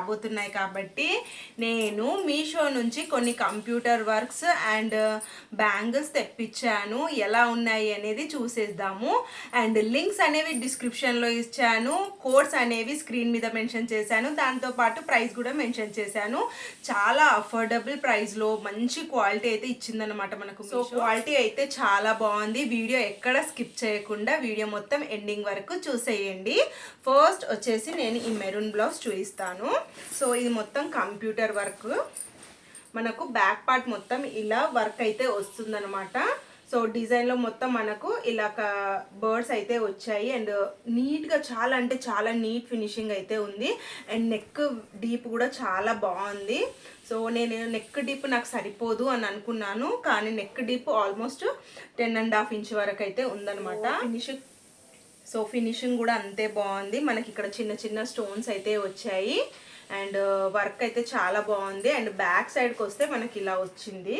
రాబోతున్నాయి కాబట్టి నేను మీషో నుంచి కొన్ని కంప్యూటర్ వర్క్స్ అండ్ బ్యాంగిల్స్ తెప్పించాను. ఎలా ఉన్నాయి అనేది చూసేద్దాము. అండ్ లింక్స్ అనేవి డిస్క్రిప్షన్లో ఇచ్చాను, కోడ్స్ అనేవి స్క్రీన్ మీద మెన్షన్ చేశాను, దాంతోపాటు ప్రైస్ కూడా మెన్షన్ చేశాను. చాలా అఫోర్డబుల్ ప్రైస్లో మంచి క్వాలిటీ అయితే ఇచ్చిందనమాట మనకు. సో క్వాలిటీ అయితే చాలా బాగుంది. వీడియో ఎక్కడ స్కిప్ చేయకుండా వీడియో మొత్తం ఎండింగ్ వరకు చూసేయండి. ఫస్ట్ వచ్చేసి నేను ఈ మెరూన్ బ్లౌజ్ చూపిస్తాను. సో ఇది మొత్తం కంప్యూటర్ వర్క్, మనకు బ్యాక్ పార్ట్ మొత్తం ఇలా వర్క్ అయితే వస్తుందన్నమాట. సో డిజైన్లో మొత్తం మనకు ఇలా బర్డ్స్ అయితే వచ్చాయి అండ్ నీట్గా చాలా అంటే చాలా నీట్ ఫినిషింగ్ అయితే ఉంది. అండ్ నెక్ డీప్ కూడా చాలా బాగుంది. సో నేను నెక్ డీప్ నాకు సరిపోదు అని అనుకున్నాను, కానీ నెక్ డీప్ ఆల్మోస్ట్ 10.5 ఇంచ్ వరకు అయితే ఉందన్నమాట. ఫినిషింగ్ కూడా అంతే బాగుంది. మనకి ఇక్కడ చిన్న చిన్న స్టోన్స్ అయితే వచ్చాయి అండ్ వర్క్ అయితే చాలా బాగుంది. అండ్ బ్యాక్ సైడ్కి వస్తే మనకి ఇలా వచ్చింది.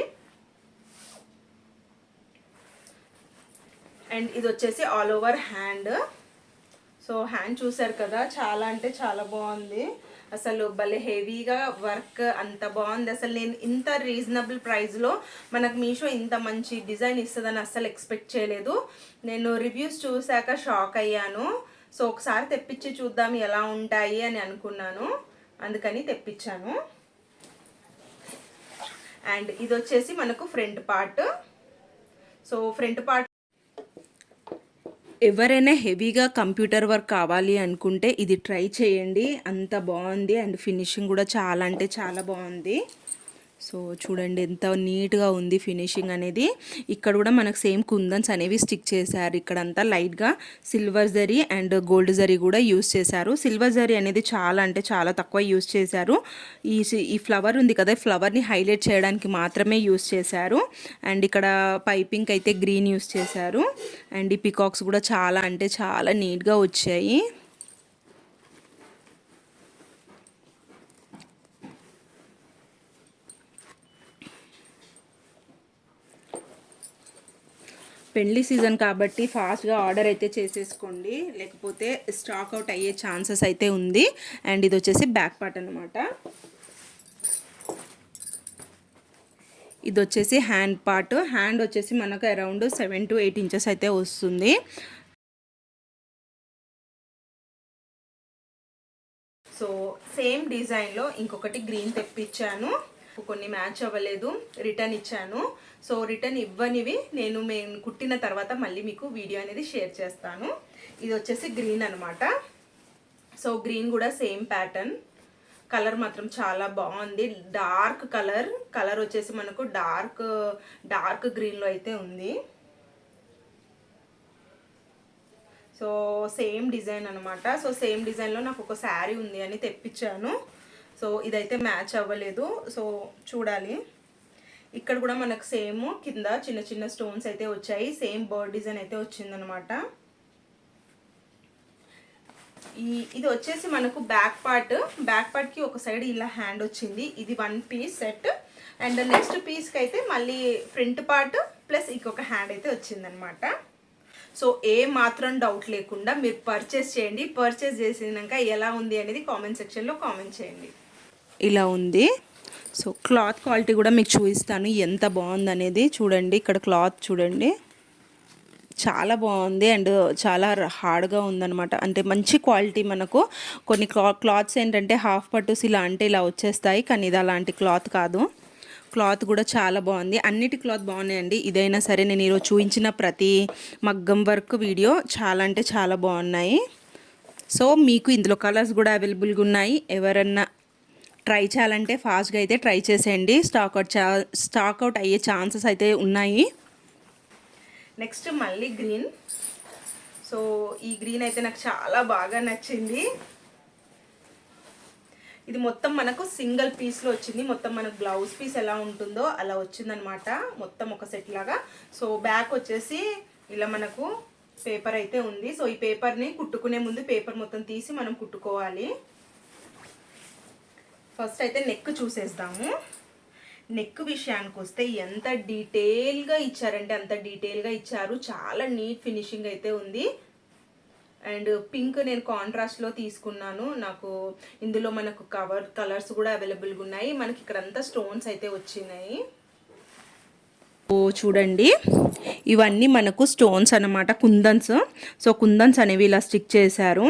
అండ్ ఇది వచ్చేసి all over hand. So hand చూసారు కదా, చాలా అంటే చాలా బాగుంది. అసలు భలే హెవీగా వర్క్ అంత బాగుంది. అసలు నేను ఇంత రీజనబుల్ ప్రైస్లో మనకు మీషో ఇంత మంచి డిజైన్ ఇస్తుందని అస్సలు ఎక్స్పెక్ట్ చేయలేదు. నేను రివ్యూస్ చూశాక షాక్ అయ్యాను. సో ఒకసారి తెప్పించి చూద్దాం ఎలా ఉంటాయి అని అనుకున్నాను, అందుకని తెప్పించాను. అండ్ ఇది వచ్చేసి మనకు front part. So front part ఎవరైనా హెవీగా కంప్యూటర్ వర్క్ కావాలి అనుకుంటే ఇది ట్రై చేయండి, అంత బాగుంది. అండ్ ఫినిషింగ్ కూడా చాలా అంటే చాలా బాగుంది. సో చూడండి ఎంత నీట్గా ఉంది ఫినిషింగ్ అనేది. ఇక్కడ కూడా మనకు సేమ్ కుందన్స్ అనేవి స్టిక్ చేశారు. ఇక్కడంతా లైట్గా silver zari and gold zari కూడా యూస్ చేశారు. సిల్వర్ జరీ అనేది చాలా అంటే చాలా తక్కువ యూస్ చేశారు. ఈ ఫ్లవర్ ఉంది కదా, ఫ్లవర్ని హైలైట్ చేయడానికి మాత్రమే యూస్ చేశారు. అండ్ ఇక్కడ పైపింగ్ అయితే గ్రీన్ యూస్ చేశారు. అండ్ ఈ పికాక్స్ కూడా చాలా అంటే చాలా నీట్గా వచ్చాయి. పెళ్లి సీజన్ కాబట్టి ఫాస్ట్గా ఆర్డర్ అయితే చేసేసుకోండి, లేకపోతే స్టాక్ అవుట్ అయ్యే ఛాన్సెస్ అయితే ఉంది. అండ్ ఇది వచ్చేసి బ్యాక్ పార్ట్ అనమాట. ఇది వచ్చేసి హ్యాండ్ పార్ట్. హ్యాండ్ వచ్చేసి మనకు అరౌండ్ 7 to 8 ఇంచెస్ అయితే వస్తుంది. సో సేమ్ డిజైన్లో ఇంకొకటి గ్రీన్ తెప్పించాను. కొన్ని మ్యాచ్ అవ్వలేదు, రిటర్న్ ఇచ్చాను. సో రిటర్న్ ఇవ్వనివి మేము కుట్టిన తర్వాత మళ్ళీ మీకు వీడియో అనేది షేర్ చేస్తాను. ఇది వచ్చేసి గ్రీన్ అనమాట. సో గ్రీన్ కూడా సేమ్ ప్యాటర్న్. కలర్ మాత్రం చాలా బాగుంది. డార్క్ కలర్ వచ్చేసి మనకు డార్క్ గ్రీన్లో అయితే ఉంది. సో సేమ్ డిజైన్ అనమాట. సో సేమ్ డిజైన్లో నాకు ఒక శారీ ఉంది అని తెప్పించాను. సో ఇదైతే మ్యాచ్ అవ్వలేదు, సో చూడాలి. ఇక్కడ కూడా మనకు సేమ్ కింద చిన్న చిన్న స్టోన్స్ అయితే వచ్చాయి. సేమ్ బర్డ్ డిజైన్ అయితే వచ్చిందనమాట. ఇది వచ్చేసి మనకు బ్యాక్ పార్ట్కి ఒక సైడ్ ఇలా హ్యాండ్ వచ్చింది. ఇది 1 పీస్ సెట్. అండ్ నెక్స్ట్ పీస్కి అయితే మళ్ళీ ఫ్రంట్ పార్ట్ ప్లస్ ఇంకొక హ్యాండ్ అయితే వచ్చిందనమాట. సో ఏ మాత్రం డౌట్ లేకుండా మీరు పర్చేస్ చేయండి. పర్చేస్ చేసినాక ఎలా ఉంది అనేది కామెంట్ సెక్షన్లో కామెంట్ చేయండి. ఇలా ఉంది. సో క్లాత్ క్వాలిటీ కూడా మీకు చూపిస్తాను ఎంత బాగుందనేది. చూడండి ఇక్కడ క్లాత్ చూడండి, చాలా బాగుంది అండ్ చాలా హార్డ్గా ఉందన్నమాట. అంటే మంచి క్వాలిటీ. మనకు కొన్ని క్లాత్స్ ఏంటంటే హాఫ్ పట్టుస్ ఇలా అంటే ఇలా వచ్చేస్తాయి, కానీ ఇది అలాంటి క్లాత్ కాదు. క్లాత్ కూడా చాలా బాగుంది. అన్నిటి క్లాత్ బాగున్నాయండి. ఇదైనా సరే నేను ఈరోజు చూపించిన ప్రతి మగ్గం వర్క్ వీడియో చాలా అంటే చాలా బాగున్నాయి. సో మీకు ఇందులో కలర్స్ కూడా అవైలబుల్గా ఉన్నాయి. ఎవరన్నా ట్రై చేయాలంటే ఫాస్ట్గా అయితే ట్రై చేసేయండి. స్టాక్ అవుట్ అయ్యే ఛాన్సెస్ అయితే ఉన్నాయి. నెక్స్ట్ మళ్ళీ గ్రీన్. సో ఈ గ్రీన్ అయితే నాకు చాలా బాగా నచ్చింది. ఇది మొత్తం మనకు సింగిల్ పీస్లో వచ్చింది. మొత్తం మనకు బ్లౌజ్ పీస్ ఎలా ఉంటుందో అలా వచ్చిందనమాట, మొత్తం ఒక సెట్ లాగా. సో బ్యాక్ వచ్చేసి ఇలా మనకు పేపర్ అయితే ఉంది. సో ఈ పేపర్ని కుట్టుకునే ముందు పేపర్ మొత్తం తీసి మనం కుట్టుకోవాలి. ఫస్ట్ అయితే నెక్ చూసేద్దాము. నెక్ విషయానికి వస్తే ఎంత డీటెయిల్గా ఇచ్చారంటే అంత డీటెయిల్గా ఇచ్చారు. చాలా నీట్ ఫినిషింగ్ అయితే ఉంది. అండ్ పింక్ నేను కాంట్రాస్ట్లో తీసుకున్నాను. నాకు ఇందులో మనకు కలర్స్ కూడా అవైలబుల్గా ఉన్నాయి. మనకి ఇక్కడ అంతా స్టోన్స్ అయితే వచ్చినాయి. చూడండి, ఇవన్నీ మనకు స్టోన్స్ అన్నమాట, కుందన్స్. సో కుందన్స్ అనేవి ఇలా స్టిక్ చేశారు.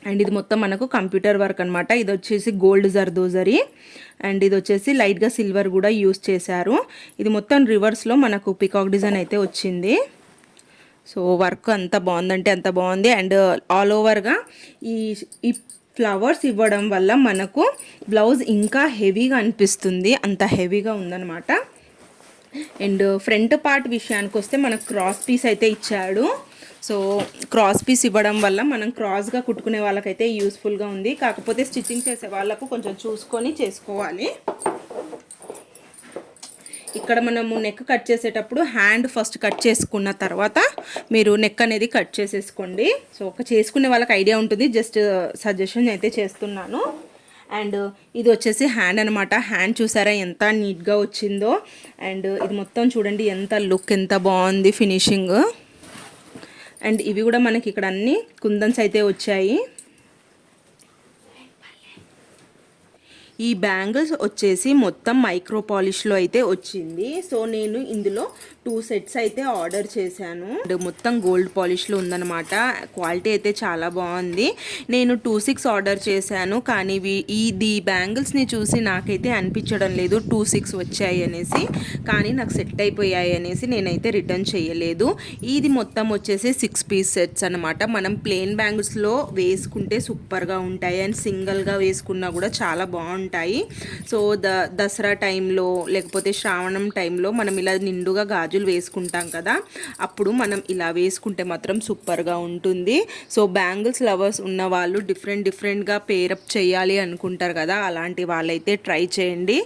అండ్ ఇది మొత్తం మనకు కంప్యూటర్ వర్క్ అనమాట. ఇది వచ్చేసి గోల్డ్ జర్దోజరీ అండ్ ఇది వచ్చేసి లైట్గా సిల్వర్ కూడా యూస్ చేశారు. ఇది మొత్తం రివర్స్లో మనకు పికాక్ డిజైన్ అయితే వచ్చింది. సో వర్క్ అంత బాగుందంటే అంత బాగుంది. అండ్ ఆల్ ఓవర్గా ఈ ఫ్లవర్స్ ఇవ్వడం వల్ల మనకు బ్లౌజ్ ఇంకా హెవీగా అనిపిస్తుంది, అంత హెవీగా ఉందన్నమాట. అండ్ ఫ్రంట్ పార్ట్ విషయానికి వస్తే మనకు క్రాస్ పీస్ అయితే ఇచ్చాడు. సో క్రాస్ పీస్ ఇవ్వడం వల్ల మనం క్రాస్గా కుట్టుకునే వాళ్ళకైతే యూస్ఫుల్గా ఉంది. కాకపోతే స్టిచ్చింగ్ చేసే వాళ్ళకు కొంచెం చూసుకొని చేసుకోవాలి. ఇక్కడ మనము నెక్ కట్ చేసేటప్పుడు హ్యాండ్ ఫస్ట్ కట్ చేసుకున్న తర్వాత మీరు నెక్ అనేది కట్ చేసేసుకోండి. సో ఒక చేసుకునే వాళ్ళకి ఐడియా ఉంటుంది, జస్ట్ సజెషన్ అయితే చేస్తున్నాను. అండ్ ఇది వచ్చేసి హ్యాండ్ అనమాట. హ్యాండ్ చూసారా ఎంత నీట్గా వచ్చిందో. అండ్ ఇది మొత్తం చూడండి ఎంత లుక్, ఎంత బాగుంది ఫినిషింగ్. అండ్ ఇవి కూడా మనకి ఇక్కడ అన్ని కుందన్స్ అయితే వచ్చాయి. ఈ బ్యాంగిల్స్ వచ్చేసి మొత్తం మైక్రో పాలిష్లో అయితే వచ్చింది. సో నేను ఇందులో 2 సెట్స్ అయితే ఆర్డర్ చేశాను. మొత్తం గోల్డ్ పాలిష్లో ఉందన్నమాట. క్వాలిటీ అయితే చాలా బాగుంది. నేను 2/6 ఆర్డర్ చేశాను, కానీ ఈ బ్యాంగిల్స్ని చూసి నాకైతే అనిపించడం లేదు 2/6 వచ్చాయి అనేసి. కానీ నాకు సెట్ అయిపోయాయి అనేసి నేనైతే రిటర్న్ చేయలేదు. ఇది మొత్తం వచ్చేసి 6 పీస్ సెట్స్ అనమాట. మనం ప్లెయిన్ బ్యాంగిల్స్లో వేసుకుంటే సూపర్గా ఉంటాయి అండ్ సింగిల్గా వేసుకున్నా కూడా చాలా బాగుంటాయి. సో దసరా టైంలో లేకపోతే శ్రావణం టైంలో మనం ఇలా నిండుగా గాజులు వేసుకుంటాం కదా, అప్పుడు మనం ఇలా వేసుకుంటే మాత్రం సూపర్గా ఉంటుంది. సో బ్యాంగిల్స్ లవర్స్ ఉన్న వాళ్ళు డిఫరెంట్గా పేరప్ చేయాలి అనుకుంటారు కదా, అలాంటి వాళ్ళైతే ట్రై చేయండి.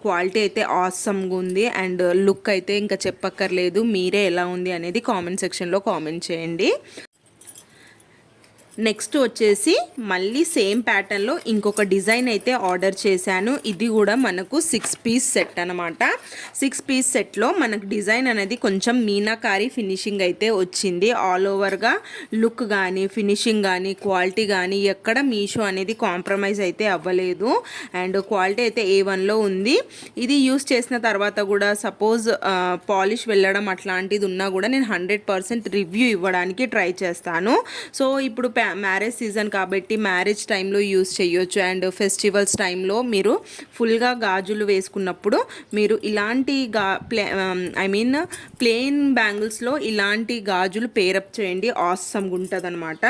క్వాలిటీ అయితే ఆసమ్గా ఉంది అండ్ లుక్ అయితే ఇంకా చెప్పక్కర్లేదు. మీరే ఎలా ఉంది అనేది కామెంట్ సెక్షన్లో కామెంట్ చేయండి. నెక్స్ట్ వచ్చేసి మళ్ళీ సేమ్ ప్యాటర్న్లో ఇంకొక డిజైన్ అయితే ఆర్డర్ చేశాను. ఇది కూడా మనకు 6 పీస్ సెట్ అనమాట. 6 పీస్ సెట్లో మనకు డిజైన్ అనేది కొంచెం మీనాకారి ఫినిషింగ్ అయితే వచ్చింది. ఆల్ ఓవర్గా లుక్ కానీ ఫినిషింగ్ కానీ క్వాలిటీ కానీ ఎక్కడ మీషో అనేది కాంప్రమైజ్ అయితే అవ్వలేదు. అండ్ క్వాలిటీ అయితే A1లో ఉంది. ఇది యూస్ చేసిన తర్వాత కూడా సపోజ్ పాలిష్ వెళ్ళడం అట్లాంటిది ఉన్నా కూడా నేను 100% రివ్యూ ఇవ్వడానికి ట్రై చేస్తాను. సో ఇప్పుడు మ్యారేజ్ సీజన్ కాబట్టి మ్యారేజ్ టైంలో యూస్ చేయొచ్చు. అండ్ ఫెస్టివల్స్ టైంలో మీరు ఫుల్గా గాజులు వేసుకున్నప్పుడు మీరు ఇలాంటి ప్లెయిన్ బ్యాంగిల్స్లో ఇలాంటి గాజులు పేరప్ చేయండి, ఆసమ్గా ఉంటుంది అనమాట.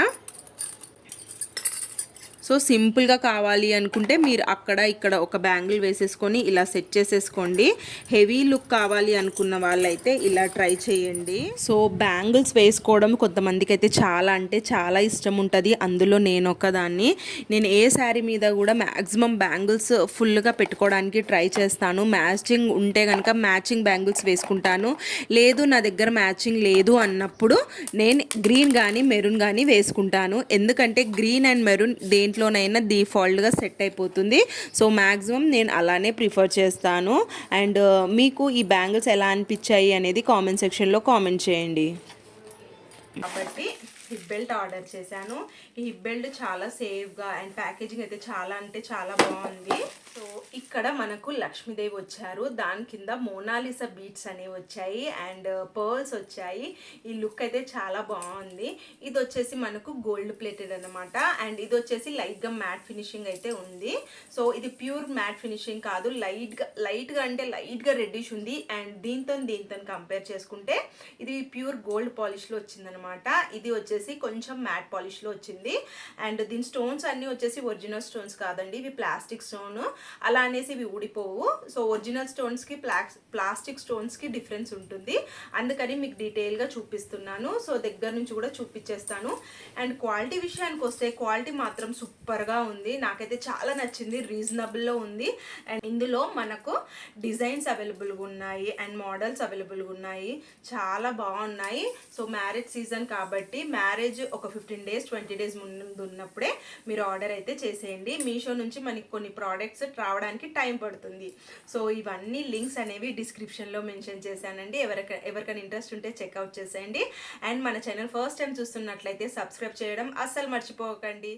సో సింపుల్గా కావాలి అనుకుంటే మీరు అక్కడ ఇక్కడ ఒక బ్యాంగిల్ వేసేసుకొని ఇలా సెట్ చేసేసుకోండి. హెవీ లుక్ కావాలి అనుకున్న వాళ్ళైతే ఇలా ట్రై చేయండి. సో బ్యాంగిల్స్ వేసుకోవడం కొంతమందికి అయితే చాలా అంటే చాలా ఇష్టం ఉంటుంది. అందులో నేను ఒకదాన్ని. నేను ఏ శారీ మీద కూడా మ్యాక్సిమం బ్యాంగిల్స్ ఫుల్గా పెట్టుకోవడానికి ట్రై చేస్తాను. మ్యాచింగ్ ఉంటే కనుక మ్యాచింగ్ బ్యాంగిల్స్ వేసుకుంటాను. లేదు నా దగ్గర మ్యాచింగ్ లేదు అన్నప్పుడు నేను గ్రీన్ కానీ మెరూన్ కానీ వేసుకుంటాను. ఎందుకంటే గ్రీన్ అండ్ మెరూన్ దేంట్లోనైనా డిఫాల్ట్గా సెట్ అయిపోతుంది. సో మ్యాక్సిమం నేను అలానే ప్రిఫర్ చేస్తాను. అండ్ మీకు ఈ బ్యాంగిల్స్ ఎలా అనిపించాయి అనేది కామెంట్ సెక్షన్లో కామెంట్ చేయండి. కాబట్టి హిప్ బెల్ట్ ఆర్డర్ చేశాను. ఈ హిప్ బెల్ట్ చాలా సేఫ్గా అండ్ ప్యాకేజింగ్ అయితే చాలా అంటే చాలా బాగుంది. సో ఇక్కడ మనకు లక్ష్మీదేవి వచ్చారు, దాని కింద మోనాలిసా బీట్స్ అనేవి వచ్చాయి అండ్ పర్ల్స్ వచ్చాయి. ఈ లుక్ అయితే చాలా బాగుంది. ఇది వచ్చేసి మనకు గోల్డ్ ప్లేటెడ్ అనమాట. అండ్ ఇది వచ్చేసి లైట్గా మ్యాట్ ఫినిషింగ్ అయితే ఉంది. సో ఇది ప్యూర్ మ్యాట్ ఫినిషింగ్ కాదు, లైట్గా అంటే లైట్గా రెడ్డిష్ ఉంది. అండ్ దీంతో కంపేర్ చేసుకుంటే ఇది ప్యూర్ గోల్డ్ పాలిష్లో వచ్చిందనమాట. ఇది వచ్చేసి కొంచెం మ్యాట్ పాలిష్లో వచ్చింది. అండ్ దీని స్టోన్స్ అన్నీ వచ్చేసి ఒరిజినల్ స్టోన్స్ కాదండి, ఇవి ప్లాస్టిక్ స్టోన్. అలా అనేసి ఇవి ఊడిపోవు. సో ఒరిజినల్ స్టోన్స్కి ప్లాస్టిక్ స్టోన్స్కి డిఫరెన్స్ ఉంటుంది, అందుకని మీకు డీటెయిల్గా చూపిస్తున్నాను. సో దగ్గర నుంచి కూడా చూపించేస్తాను. అండ్ క్వాలిటీ విషయానికి వస్తే క్వాలిటీ మాత్రం సూపర్గా ఉంది. నాకైతే చాలా నచ్చింది, రీజనబుల్లో ఉంది. అండ్ ఇందులో మనకు డిజైన్స్ అవైలబుల్గా ఉన్నాయి అండ్ మోడల్స్ అవైలబుల్గా ఉన్నాయి, చాలా బాగున్నాయి. సో మ్యారేజ్ సీజన్ కాబట్టి మ్యారేజ్ ఒక 15 డేస్ 20 డేస్ ముందు ఉన్నప్పుడే మీరు ఆర్డర్ అయితే చేసేయండి. మీషో నుంచి మనకి కొన్ని ప్రోడక్ట్స్ రావడానికి టైం పడుతుంది. సో ఇవన్నీ లింక్స్ అనేవి డిస్క్రిప్షన్లో మెన్షన్ చేశానండి. ఎవరికైనా ఇంట్రెస్ట్ ఉంటే చెక్అవుట్ చేసేయండి. అండ్ మన ఛానల్ ఫస్ట్ టైం చూస్తున్నట్లయితే సబ్స్క్రైబ్ చేయడం అస్సలు మర్చిపోకండి.